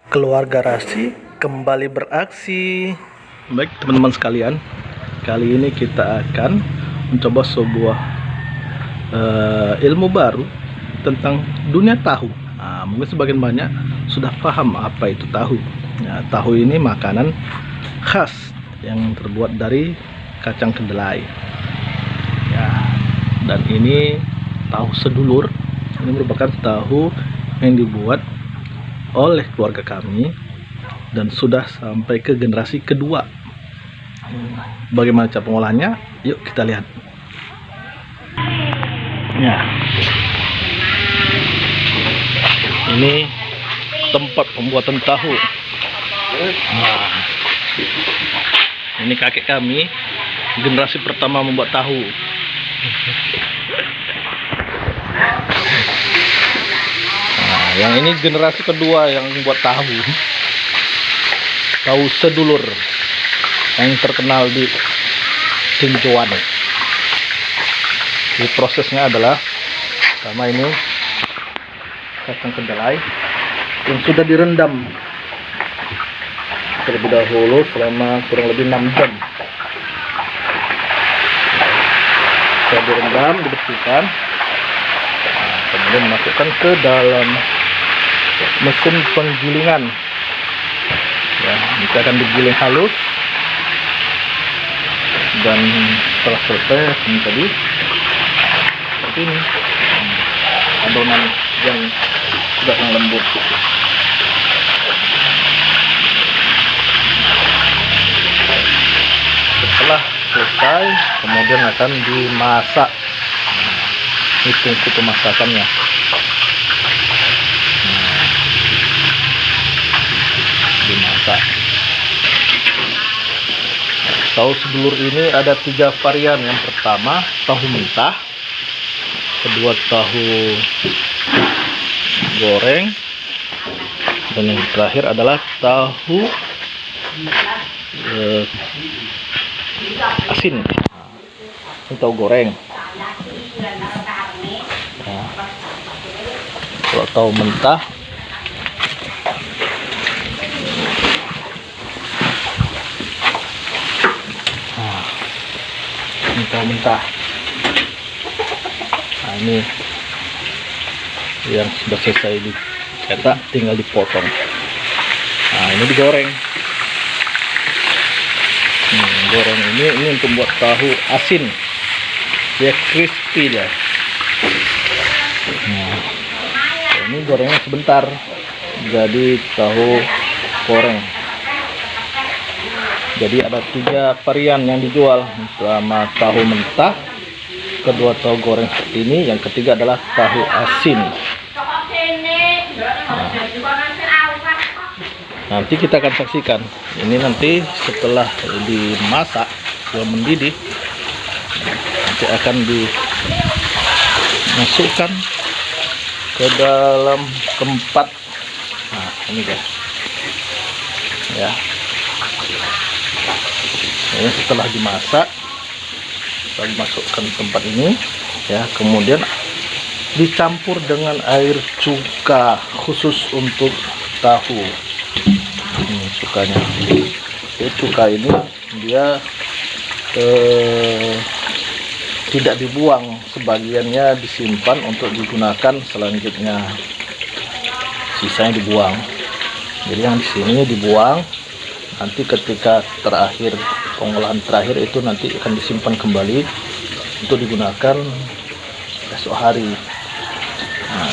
Keluarga Rasi kembali beraksi. Baik teman-teman sekalian, kali ini kita akan mencoba sebuah ilmu baru tentang dunia tahu. Mungkin sebagian banyak sudah paham apa itu tahu. Tahu ini makanan khas yang terbuat dari kacang kedelai. Dan ini tahu sedulur. Ini merupakan tahu yang dibuat oleh keluarga kami dan sudah sampai ke generasi kedua. Bagaimana cara pengolahannya? Yuk kita lihat. Ini tempat pembuatan tahu. Ini kakek kami, generasi pertama membuat tahu. Yang ini generasi kedua yang membuat tahu sedulur yang terkenal di tinjauan. Jadi prosesnya adalah sama ini kacang kedelai yang sudah direndam terlebih dahulu selama kurang lebih 6 jam. Sudah direndam, dibersihkan, kemudian dimasukkan ke dalam mesin penggilingan. Ini akan digiling halus, dan setelah selesai ini tadi seperti ini adonan yang sudah lembut. Setelah selesai kemudian akan dimasak. Ini tungku pemasakannya. Dimasak. Tahu sedulur ini ada 3 varian. Yang pertama tahu mentah, kedua tahu goreng, dan yang terakhir adalah tahu asin. Ini tahu goreng. Kalau tahu mentah ini tahu mentah. Ini yang sudah selesai dicetak, tinggal dipotong. Ini digoreng. Goreng ini untuk buat tahu asin, dia crispy dia. Ini gorengnya sebentar, jadi tahu goreng. Jadi ada 3 varian yang dijual. Pertama tahu mentah, kedua tahu goreng seperti ini, yang ketiga adalah tahu asin. Nanti kita akan saksikan. Ini nanti setelah dimasak, sudah mendidih, nanti akan dimasukkan ke dalam tempat. Ini guys. Ini setelah dimasak, kita dimasukkan ke tempat ini, kemudian dicampur dengan air cuka khusus untuk tahu. Ini cukanya. Jadi cuka ini dia tidak dibuang, sebagiannya disimpan untuk digunakan selanjutnya, sisanya dibuang. Jadi yang di sini dibuang, nanti ketika terakhir, pengolahan terakhir itu nanti akan disimpan kembali untuk digunakan esok hari.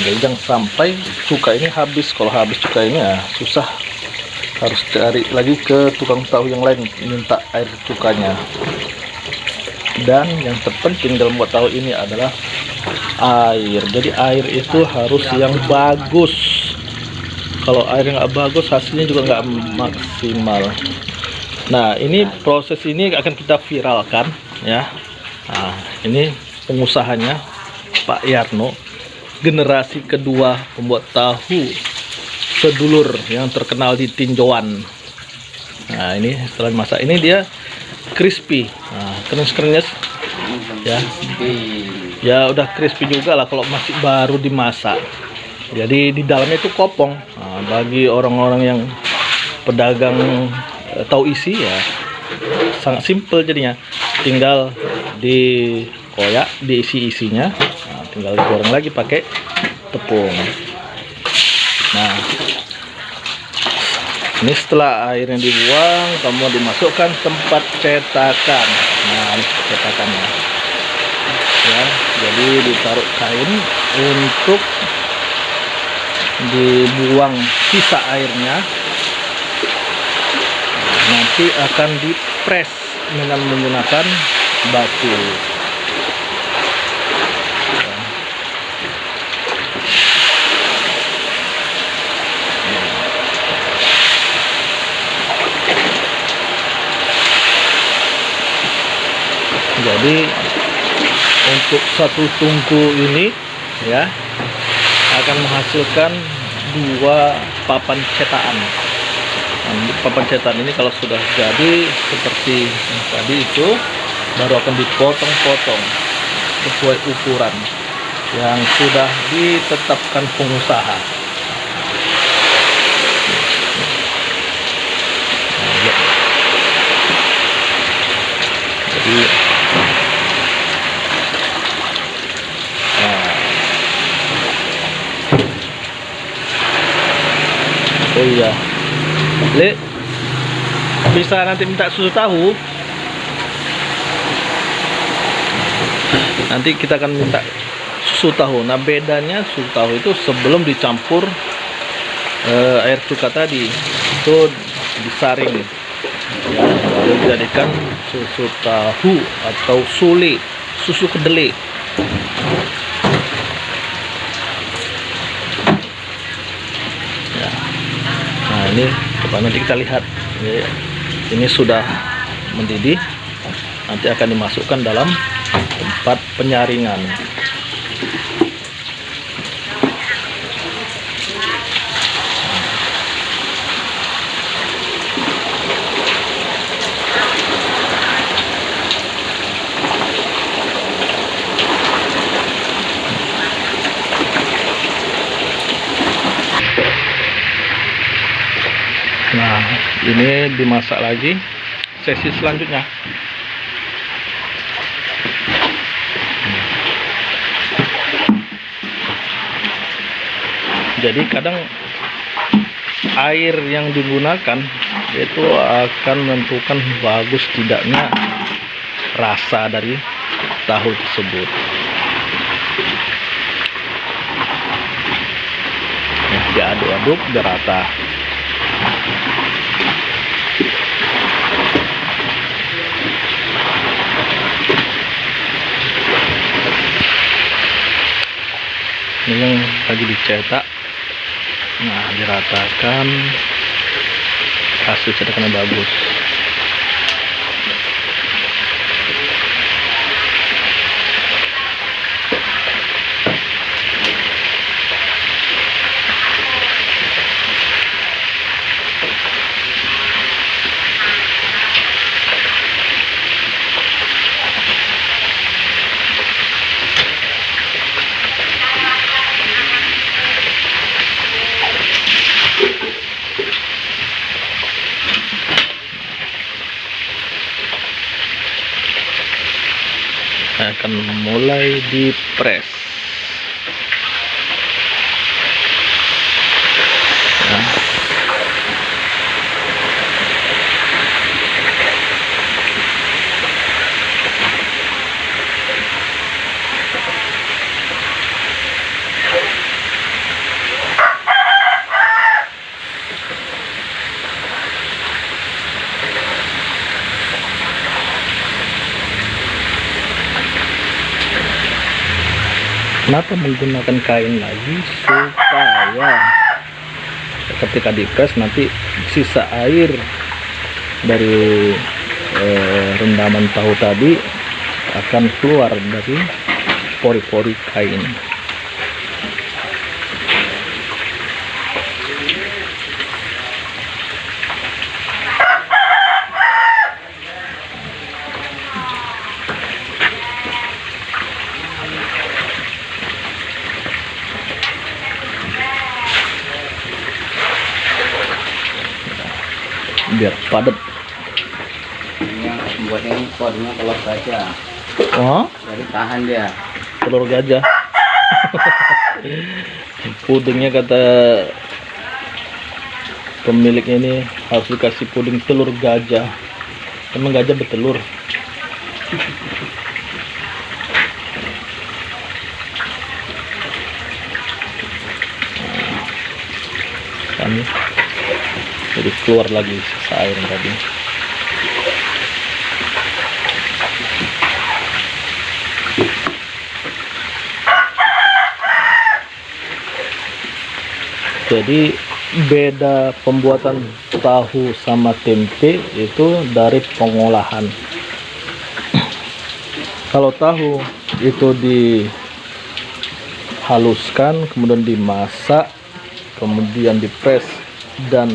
Jadi jangan sampai cuka ini habis. Kalau habis cuka ini susah, harus cari lagi ke tukang tahu yang lain minta air cukanya. Dan yang terpenting dalam buat tahu ini adalah air. Jadi air itu harus yang bagus. Kalau air nggak bagus, hasilnya juga nggak maksimal. Nah, ini proses ini akan kita viralkan, ya. Ini pengusahanya Pak Yarno, generasi kedua pembuat tahu sedulur yang terkenal di tinjauan. Ini setelah dimasak, ini dia crispy, krenyes, ya udah crispy juga lah kalau masih baru dimasak. Jadi di dalamnya itu kopong. Nah, bagi orang-orang yang pedagang tahu isi ya sangat simple jadinya. Tinggal dikoyak, diisi isinya, nah, tinggal digoreng lagi pakai tepung. Nah, ini setelah airnya dibuang, kamu dimasukkan tempat cetakan. Nah, ini cetakannya. Ya, jadi ditaruh kain untuk dibuang sisa airnya. Nanti akan dipres dengan menggunakan batu. Jadi untuk satu tungku ini ya akan menghasilkan 2 papan cetakan. Nah, papan cetakan ini kalau sudah jadi seperti yang tadi itu, baru akan dipotong-potong sesuai ukuran yang sudah ditetapkan pengusaha. Jadi oh iya, Le, bisa nanti minta susu tahu. Nanti kita akan minta susu tahu. Nah, bedanya susu tahu itu sebelum dicampur air cuka tadi itu disaring ya, lalu dijadikan susu tahu atau sule, susu kedelai. Nah, ini nanti kita lihat ya, ini sudah mendidih, nanti akan dimasukkan dalam tempat penyaringan. Nah, ini dimasak lagi sesi selanjutnya. Jadi kadang air yang digunakan itu akan menentukan bagus tidaknya rasa dari tahu tersebut. Nah, diaduk-aduk biar rata. Ini yang lagi dicetak. Nah, diratakan, hasil cetakannya bagus. Akan mulai dipres. Nah, kenapa menggunakan kain lagi? Supaya ketika dipres nanti sisa air dari rendaman tahu tadi akan keluar dari pori-pori kain. biar padat. Yang buatnya ini kodenya telur gajah. Oh, Jadi tahan dia. telur gajah. Pudingnya kata pemiliknya ini harus dikasih puding telur gajah. Emang gajah bertelur? Kan jadi keluar lagi sisa air tadi. Jadi beda pembuatan tahu sama tempe itu dari pengolahan. Kalau tahu itu dihaluskan, kemudian dimasak, kemudian dipres, dan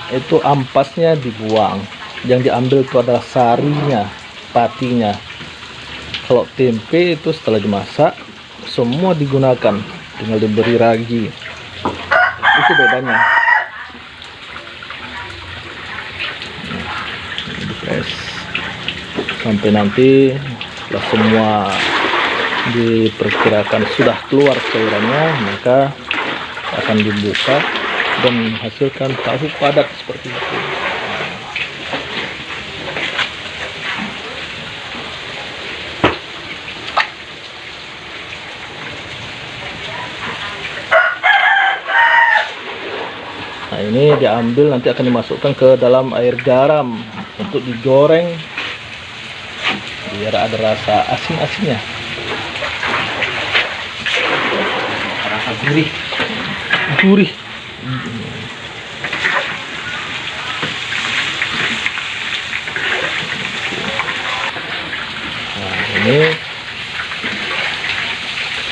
itu ampasnya dibuang. Yang diambil itu adalah sarinya, patinya. Kalau tempe itu setelah dimasak, semua digunakan, tinggal diberi ragi. Itu bedanya. Dipres sampai nanti setelah semua diperkirakan sudah keluar cairannya, maka akan dibuka dan menghasilkan tahu padat seperti itu. Nah, ini diambil nanti akan dimasukkan ke dalam air garam untuk digoreng biar ada rasa asin-asinnya. Rasa gurih. Gurih. Nah, ini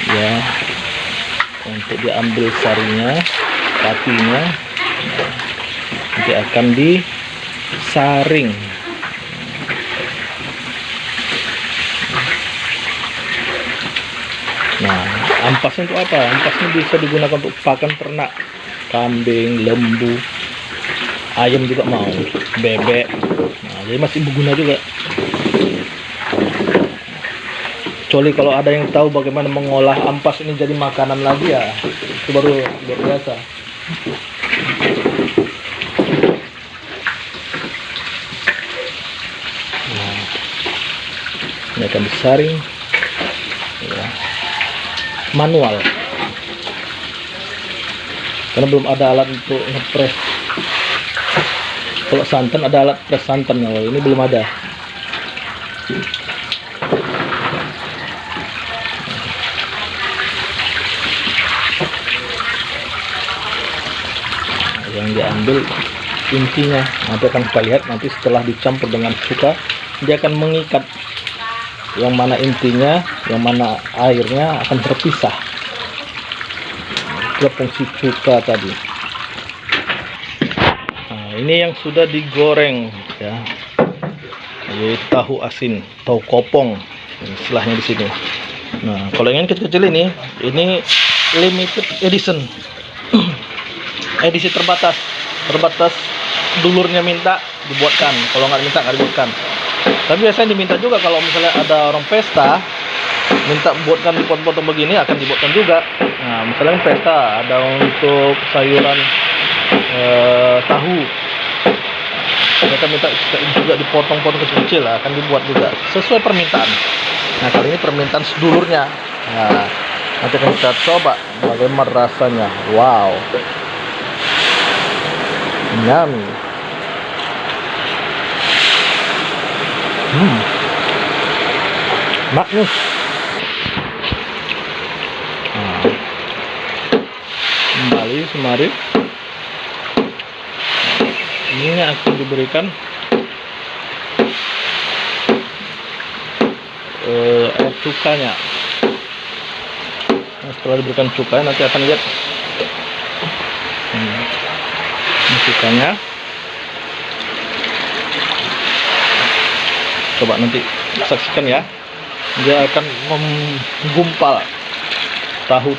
ya untuk diambil sarinya, patinya, nanti akan disaring. Nah, ampasnya untuk apa? Ampasnya bisa digunakan untuk pakan ternak, kambing, lembu, ayam juga mau, bebek. Nah, jadi masih berguna juga. Kecuali kalau ada yang tahu bagaimana mengolah ampas ini jadi makanan lagi, ya itu baru luar biasa. Nah, ini akan disaring ya, manual karena belum ada alat untuk ngepres. Kalau santan ada alat pres santan, kalau ini belum ada. Yang diambil intinya nanti akan kita lihat, nanti setelah dicampur dengan cuka dia akan mengikat, yang mana intinya, yang mana airnya akan terpisah. Itu fungsi cuka tadi. Nah, ini yang sudah digoreng ya, yaitu tahu asin, tahu kopong istilahnya di sini. Nah, kalau yang kecil-kecil ini limited edition. Edisi terbatas dulurnya minta dibuatkan, kalau nggak minta nggak dibuatkan. Tapi biasanya diminta juga kalau misalnya ada orang pesta minta buatkan dipotong-potong begini, akan dibuatkan juga. Nah, misalnya pesta ada untuk sayuran tahu, mereka minta juga dipotong-potong kecil-kecil, akan dibuat juga sesuai permintaan. Nah, kali ini permintaan sedulurnya. Nah, nanti akan kita coba bagaimana rasanya. Wow, yummy. Magnus. Nah, kembali semari. Ini akan diberikan air cukanya. Nah, setelah diberikan cuka nanti akan lihat ini cukanya. Coba nanti saksikan ya, dia akan menggumpal tahu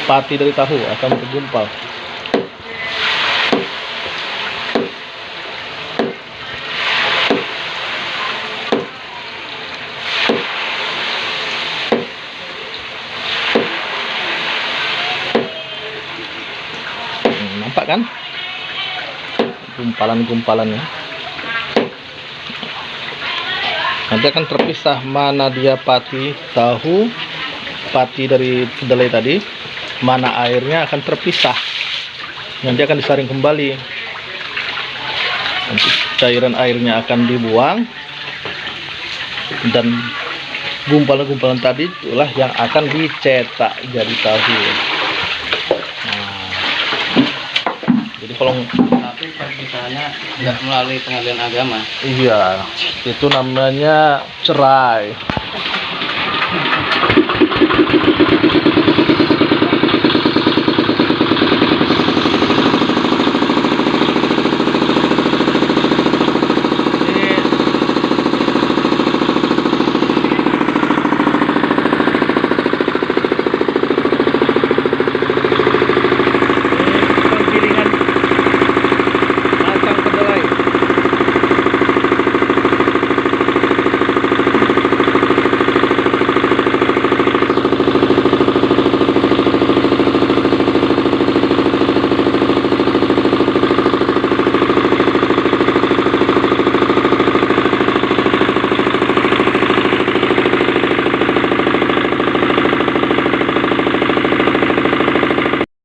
pati dari tahu akan bergumpal. nampak kan gumpalan-gumpalannya. Nanti akan terpisah mana dia pati tahu, pati dari kedelai tadi, mana airnya akan terpisah. Nanti akan disaring kembali. Nanti cairan airnya akan dibuang dan gumpalan-gumpalan tadi itulah yang akan dicetak jadi tahu. Nah, jadi kalau Tapi perpisahannya nggak melalui pengadilan agama. iya, itu namanya cerai.